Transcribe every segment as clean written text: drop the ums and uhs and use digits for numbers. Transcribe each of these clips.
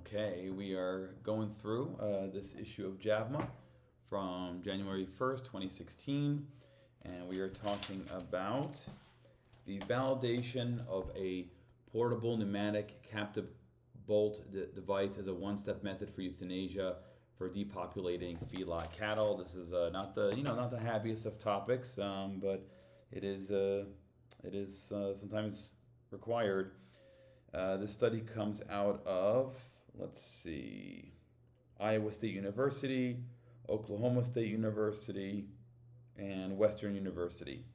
Okay, we are going through this issue of JAVMA from January 1st, 2016, and we are talking about the validation of a portable pneumatic captive bolt device as a one-step method for euthanasia for depopulating feedlot cattle. This is not the happiest of topics, but it is sometimes required. This study comes out of, Iowa State University, Oklahoma State University, and Western University.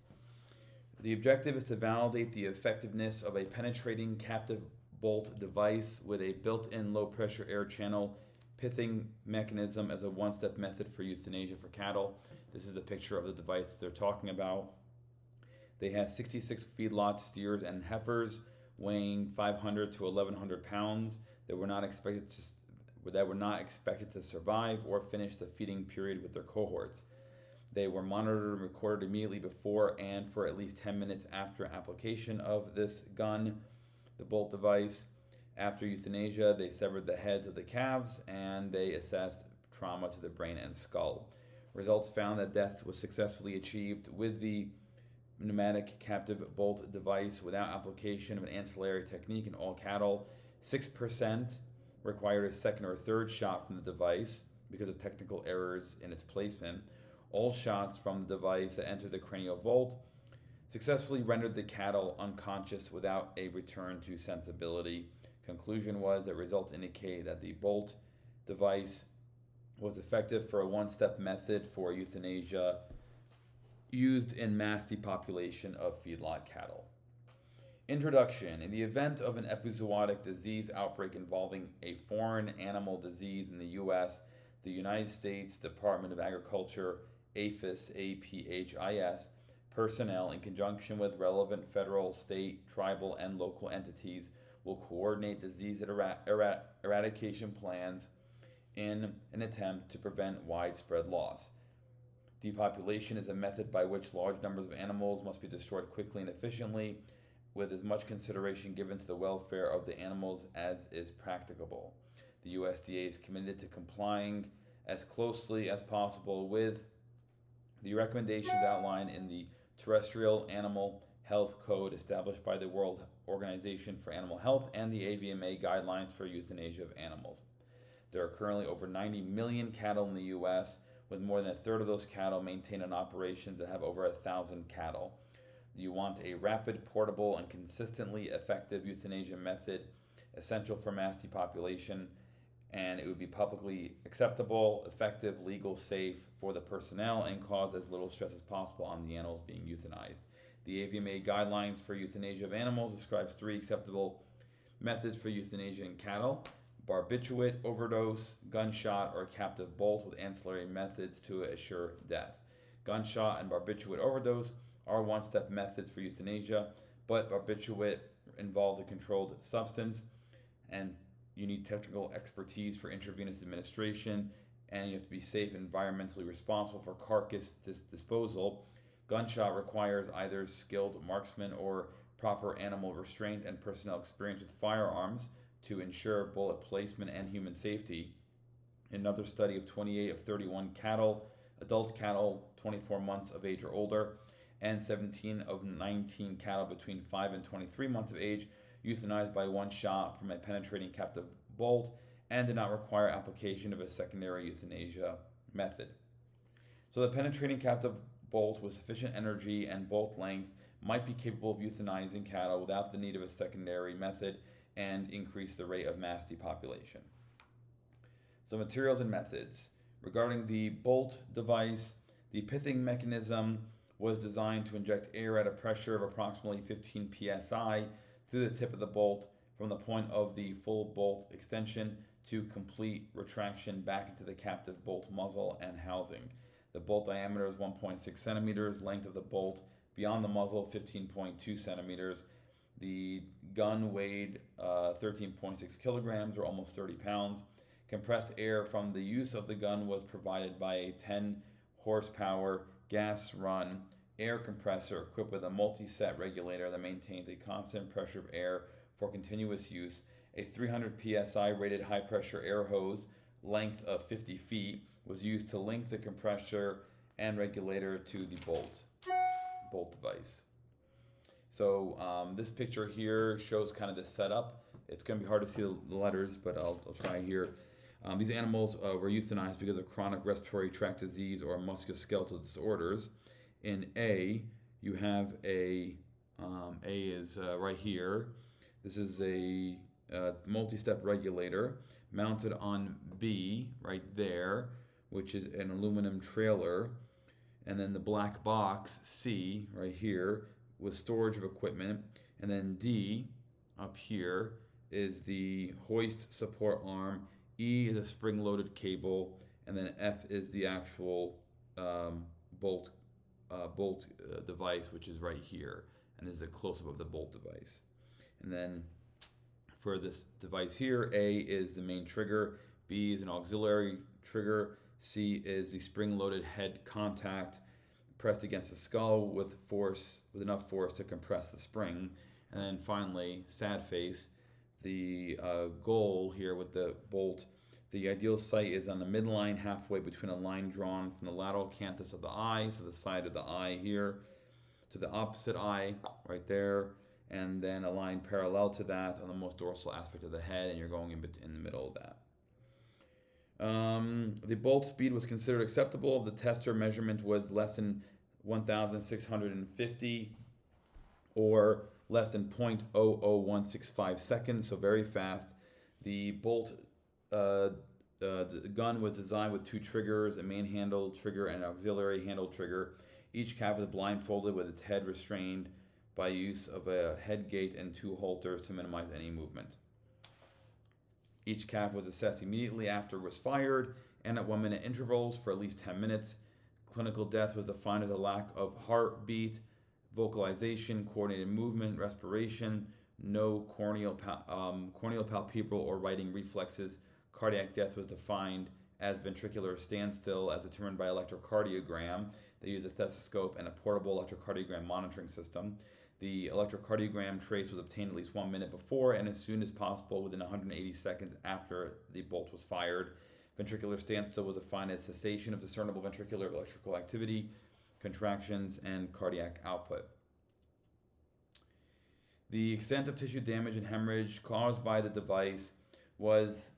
The objective is to validate the effectiveness of a penetrating captive bolt device with a built-in low-pressure air channel pithing mechanism as a one-step method for euthanasia for cattle. This is the picture of the device that they're talking about. They had 66 feedlot steers and heifers weighing 500 to 1,100 pounds that were not expected to survive or finish the feeding period with their cohorts. They were monitored and recorded immediately before and for at least 10 minutes after application of this gun, the bolt device. After euthanasia, they severed the heads of the calves and they assessed trauma to the brain and skull. Results found that death was successfully achieved with the pneumatic captive bolt device without application of an ancillary technique in all cattle. 6% required a second or third shot from the device because of technical errors in its placement. All shots from the device that entered the cranial vault successfully rendered the cattle unconscious without a return to sensibility. Conclusion was that results indicate that the bolt device was effective for a one-step method for euthanasia used in mass depopulation of feedlot cattle. Introduction. In the event of an epizootic disease outbreak involving a foreign animal disease in the U.S., the United States Department of Agriculture, APHIS, personnel, in conjunction with relevant federal, state, tribal, and local entities, will coordinate disease eradication plans in an attempt to prevent widespread loss. Depopulation is a method by which large numbers of animals must be destroyed quickly and efficiently, with as much consideration given to the welfare of the animals as is practicable. The USDA is committed to complying as closely as possible with the recommendations outlined in the Terrestrial Animal Health Code established by the World Organization for Animal Health and the AVMA guidelines for euthanasia of animals. There are currently over 90 million cattle in the U.S., with more than a third of those cattle maintained in operations that have over 1,000 cattle. You want a rapid, portable, and consistently effective euthanasia method essential for mass depopulation, and it would be publicly acceptable, effective, legal, safe for the personnel, and cause as little stress as possible on the animals being euthanized. The AVMA guidelines for euthanasia of animals describes 3 acceptable methods for euthanasia in cattle: barbiturate, overdose, gunshot, or captive bolt with ancillary methods to assure death. Gunshot and barbiturate overdose are one-step methods for euthanasia, but barbiturate involves a controlled substance, and you need technical expertise for intravenous administration, and you have to be safe and environmentally responsible for carcass disposal. Gunshot requires either skilled marksman or proper animal restraint and personnel experience with firearms to ensure bullet placement and human safety. Another study of 28 of 31 adult cattle 24 months of age or older, and 17 of 19 cattle between 5 and 23 months of age euthanized by one shot from a penetrating captive bolt and did not require application of a secondary euthanasia method. So the penetrating captive bolt with sufficient energy and bolt length might be capable of euthanizing cattle without the need of a secondary method and increase the rate of mass depopulation. So materials and methods. Regarding the bolt device, the pithing mechanism was designed to inject air at a pressure of approximately 15 psi through the tip of the bolt from the point of the full bolt extension to complete retraction back into the captive bolt muzzle and housing. The bolt diameter is 1.6 centimeters, length of the bolt beyond the muzzle 15.2 centimeters. The gun weighed 13.6 kilograms or almost 30 pounds. Compressed air from the use of the gun was provided by a 10 horsepower gas-run air compressor equipped with a multi-set regulator that maintains a constant pressure of air for continuous use. A 300 psi rated high pressure air hose, length of 50 feet, was used to link the compressor and regulator to the bolt device. So this picture here shows kind of the setup. It's going to be hard to see the letters, but I'll try here. These animals were euthanized because of chronic respiratory tract disease or musculoskeletal disorders. In A, you have A is right here. This is a multi-step regulator mounted on B right there, which is an aluminum trailer. And then the black box, C, right here, was storage of equipment. And then D, up here, is the hoist support arm. E is a spring-loaded cable. And then F is the actual bolt device, which is right here. And this is a close-up of the bolt device. And then for this device here, A is the main trigger, B is an auxiliary trigger, C is the spring-loaded head contact pressed against the skull with enough force to compress the spring. And then finally, sad face, the goal here with the bolt. The ideal site is on the midline, halfway between a line drawn from the lateral canthus of the eye, so the side of the eye here, to the opposite eye, right there, and then a line parallel to that on the most dorsal aspect of the head, and you're going in the middle of that. The bolt speed was considered acceptable. The tester measurement was less than 1,650 or less than 0.00165 seconds, so very fast. The bolt the gun was designed with two triggers, a main handle trigger and an auxiliary handle trigger. Each calf was blindfolded with its head restrained by use of a head gate and two halters to minimize any movement. Each calf was assessed immediately after it was fired and at 1 minute intervals for at least 10 minutes. Clinical death was defined as a lack of heartbeat, vocalization, coordinated movement, respiration, no corneal palpebral or writing reflexes. Cardiac death was defined as ventricular standstill as determined by electrocardiogram. They used a stethoscope and a portable electrocardiogram monitoring system. The electrocardiogram trace was obtained at least 1 minute before and as soon as possible within 180 seconds after the bolt was fired. Ventricular standstill was defined as cessation of discernible ventricular electrical activity, contractions, and cardiac output. The extent of tissue damage and hemorrhage caused by the device was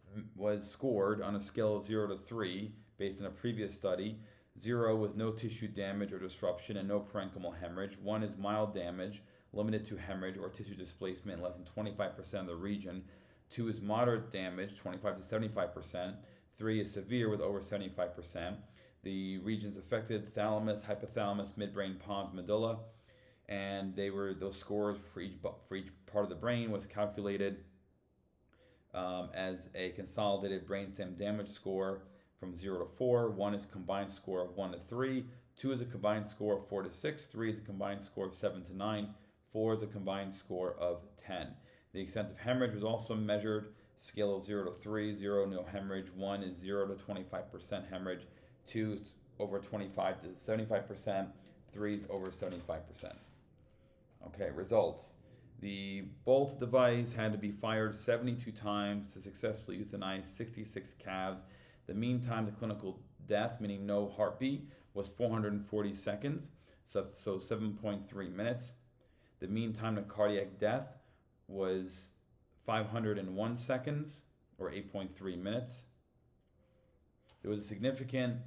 scored on a scale of 0 to 3 based on a previous study. 0 was no tissue damage or disruption and no parenchymal hemorrhage. 1 is mild damage, limited to hemorrhage or tissue displacement in less than 25% of the region. 2 is moderate damage, 25 to 75%. 3 is severe with over 75%. The regions affected: thalamus, hypothalamus, midbrain, pons, medulla, and those scores for each part of the brain was calculated as a consolidated brainstem damage score from 0 to 4. 1 is a combined score of 1 to 3. 2 is a combined score of 4 to 6. 3 is a combined score of 7 to 9. 4 is a combined score of 10. The extent of hemorrhage was also measured. Scale of 0 to 3, 0, no hemorrhage. 1 is 0 to 25% hemorrhage. 2 is over 25 to 75%. 3 is over 75%. Okay, results. The bolt device had to be fired 72 times to successfully euthanize 66 calves. The mean time to clinical death, meaning no heartbeat, was 440 seconds, so 7.3 minutes. The mean time to cardiac death was 501 seconds, or 8.3 minutes. There was a significant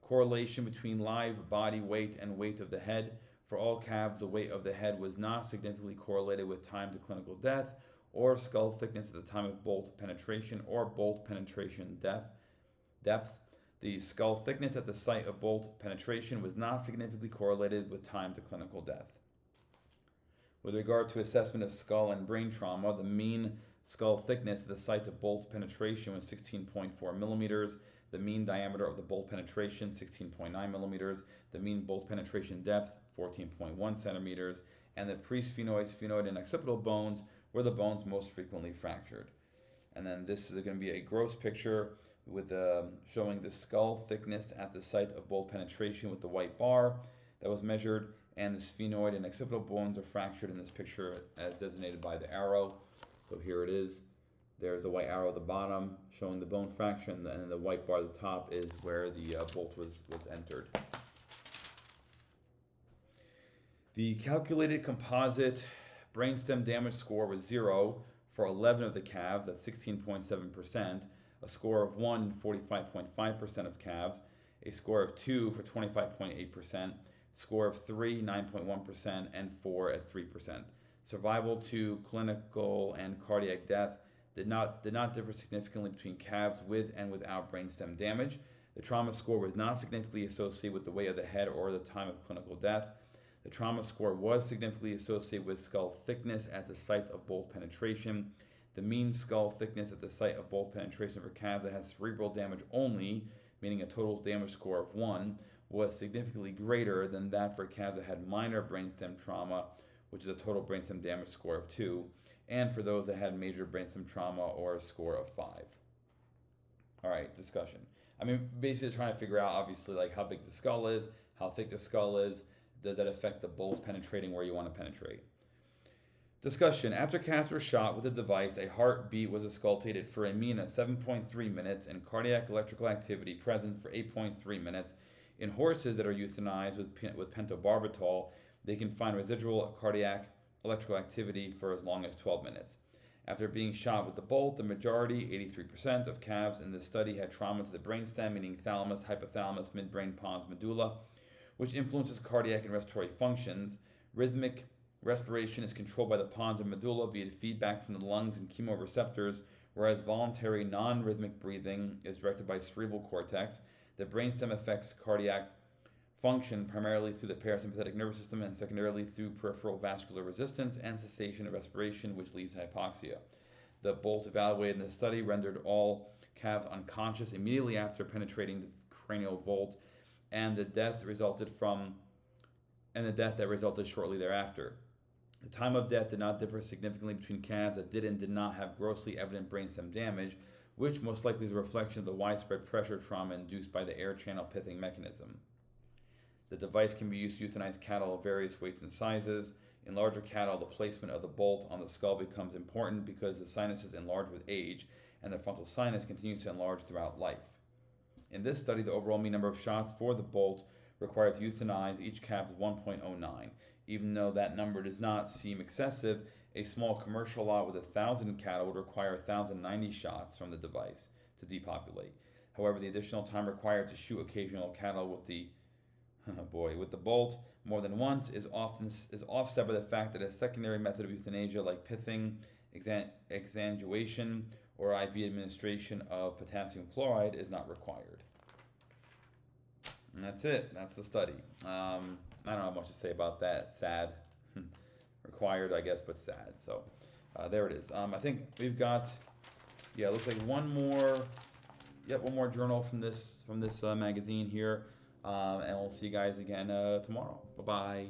correlation between live body weight and weight of the head. For all calves, the weight of the head was not significantly correlated with time to clinical death or skull thickness at the time of bolt penetration or bolt penetration depth. The skull thickness at the site of bolt penetration was not significantly correlated with time to clinical death. With regard to assessment of skull and brain trauma, the mean skull thickness at the site of bolt penetration was 16.4 millimeters. The mean diameter of the bolt penetration, 16.9 millimeters. The mean bolt penetration depth, 14.1 centimeters. And the presphenoid, sphenoid, and occipital bones were the bones most frequently fractured. And then this is going to be a gross picture with showing the skull thickness at the site of bolt penetration with the white bar that was measured, and the sphenoid and occipital bones are fractured in this picture as designated by the arrow. So here it is. There's a white arrow at the bottom showing the bone fraction, and then the white bar at the top is where the bolt was entered. The calculated composite brainstem damage score was 0 for 11 of the calves, that's 16.7%, a score of 1 45.5% of calves, a score of 2 for 25.8%, score of 3 9.1%, and 4 at 3%. Survival to clinical and cardiac death did not differ significantly between calves with and without brainstem damage. The trauma score was not significantly associated with the weight of the head or the time of clinical death. The trauma score was significantly associated with skull thickness at the site of bolt penetration. The mean skull thickness at the site of bolt penetration for calves that had cerebral damage only, meaning a total damage score of 1, was significantly greater than that for calves that had minor brainstem trauma, which is a total brainstem damage score of 2, and for those that had major brainstem trauma or a score of 5. All right, discussion. I mean, basically trying to figure out, obviously, like how big the skull is, how thick the skull is. Does that affect the bolt penetrating where you want to penetrate? Discussion. After calves were shot with the device, a heartbeat was auscultated for a mean of 7.3 minutes and cardiac electrical activity present for 8.3 minutes. In horses that are euthanized with pentobarbital, they can find residual cardiac electrical activity for as long as 12 minutes. After being shot with the bolt, the majority, 83% of calves in this study had trauma to the brainstem, meaning thalamus, hypothalamus, midbrain, pons, medulla, which influences cardiac and respiratory functions. Rhythmic respiration is controlled by the pons and medulla via feedback from the lungs and chemoreceptors, whereas voluntary non-rhythmic breathing is directed by cerebral cortex. The brainstem affects cardiac function primarily through the parasympathetic nervous system and secondarily through peripheral vascular resistance and cessation of respiration, which leads to hypoxia. The bolt evaluated in the study rendered all calves unconscious immediately after penetrating the cranial vault, and the death that resulted shortly thereafter. The time of death did not differ significantly between calves that did and did not have grossly evident brainstem damage, which most likely is a reflection of the widespread pressure trauma induced by the air channel pithing mechanism. The device can be used to euthanize cattle of various weights and sizes. In larger cattle, the placement of the bolt on the skull becomes important because the sinuses enlarge with age, and the frontal sinus continues to enlarge throughout life. In this study, the overall mean number of shots for the bolt required to euthanize each calf is 1.09. Even though that number does not seem excessive, a small commercial lot with 1,000 cattle would require 1,090 shots from the device to depopulate. However, the additional time required to shoot occasional cattle with the bolt more than once is offset by the fact that a secondary method of euthanasia like pithing, exsanguation, or IV administration of potassium chloride is not required. And that's it. That's the study. I don't have much to say about that. Sad. Required, I guess, but sad. So there it is. I think we've got, it looks like one more journal from this magazine here. And we'll see you guys again tomorrow. Bye-bye.